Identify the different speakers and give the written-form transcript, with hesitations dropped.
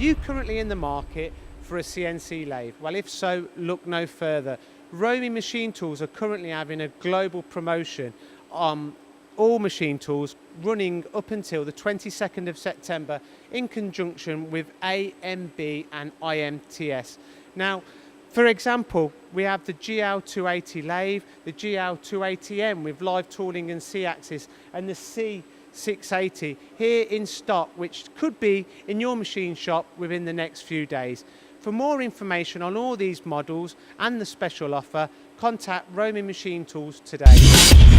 Speaker 1: you currently in the market for a CNC lathe? Well, if so, look no further. ROMI Machine Tools are currently having a global promotion on all machine tools running up until the 22nd of September in conjunction with AMB and IMTS. Now, for example, we have the GL280 lathe, the GL280M with live tooling and C-axis, and the C680 here in stock, which could be in your machine shop within the next few days. For more information on all these models and the special offer, contact ROMI Machine Tools today.